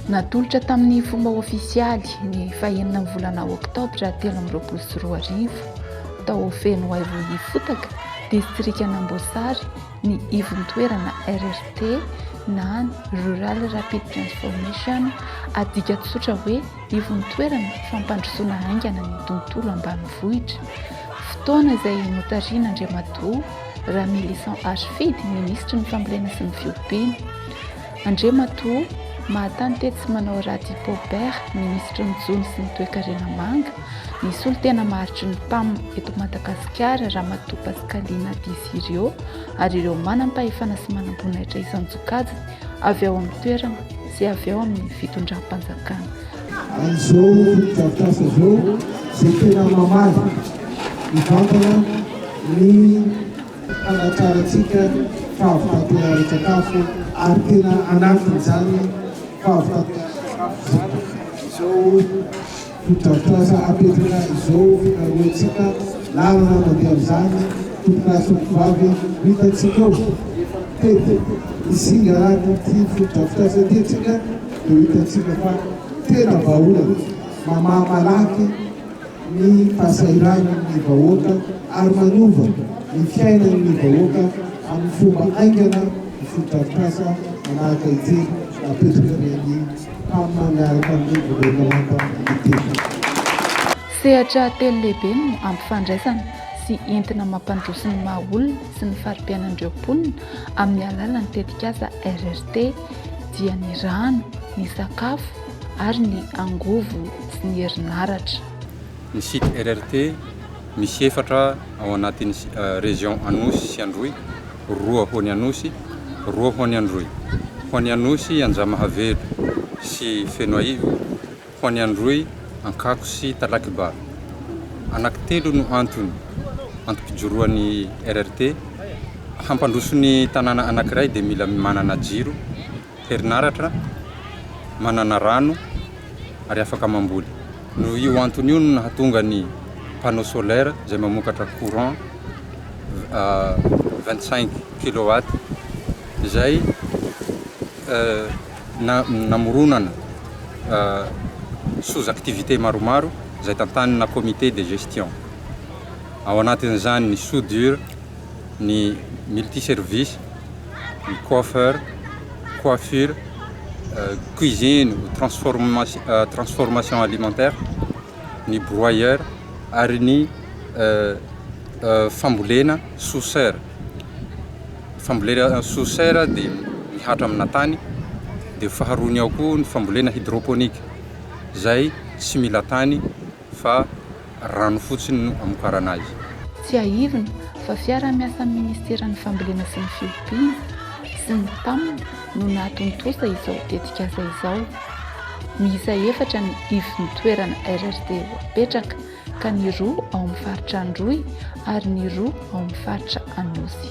Natolotra tamin'ny fomba ofisialy ny fahenina ny volana oktobra 2024 tao feno Aivohi fotaka distrika Namboasary ny ivon-toerana RRT na Rural Rapid Transformation adika tsotra hoe ivon-toerana fampandrosoana haingana ny tontolo ambanivohitra. Fotoana izay notarina Andriamatoa Ramilisan Ashfid ministra ny fambolena sy ny fiompiana. Andriamatoa mahatany tety sy manao raty Paubert ministra ny jony sy ny toe-karena manga, ny solitena maharitry ny PAM eto Madagasikara Ramatoa Pascaline Disirio ary ireo manam-pahefana sy manam-boninahitra isan-tsokajiny avy ao amin'ny toerana sy avy ao amin'ny fitondram-panjakana. Izao fotodrafitrasa izao izay tena mamaly mivantana ny hanatrarantsika fahavitateran-tsakafo ary tena anatin'izany fahavitateran-tsakafo izao fotodrafitrasa apetraka izao fikaroantsika lalana mandeha amin'izany tomponasa mpivavy hitantsika ao tety isinga anaty fotodrafitrasa tetsika dia hitantsika fa tena vaholana mamamalaky ny fahasahiran'ny vahoaka ary manova ny fiainan'ny vahoaka amin'ny fomba aingana ny fotodrafitrasa manaraka iteny apetraka reny miaraka amin'ny gouvernemanta iteny. Sehatra telo lehibe no ampifandraisana sy entina mampandroso ny maha olona sy ny fari-piainan'ireo mponina amin'ny alalan'ny tetikasa RRT dia ny rano, ny sakafo ary ny angovo sy ny herinaratra. Ny site RRT misy efatra ao anatin'ny région Anosy sy Androy, roa ho any Anosy, roa ho any Androy. Ho any Anosy Anjamahavelo sy Fenoaivo, ho any Androy Ankako sy Talakiba. Anankitelo no antom-pijoroan'ny RRT. Hampandroso ny tanàna anankiray dia mila manana jiro, herinaratra, manana rano ary afaka mamboly. No io antony io no nahatonga ny panneau solaire izay mamokatra courant 25 kW izay namoronana sous-activité maromaro izay tantanina comité de gestion. Ao anatin'izany ny soudure, ny multiservice, ny coiffeur, coiffure, cuisine ou transformation alimentaire, ny broyeur ary ny fambolena sous-serre. Fambolena sous-serre dia mihatra amina tany, dia faharoany ao koa ny fambolena hydroponique izay tsy mila tany fa rano fotsiny no amokarana azy. Tsy aivina fa fiara-miasan'ny ministeran'ny fambolena sy ny fiompiana sy ny PAM no nahatontosa izao tetikasa izao. Miisa efatra ny ivon-toerana RRT apetraka ka ny roa ao amin'ny faritra Androy ary ny roa ao amin'ny faritra Anosy.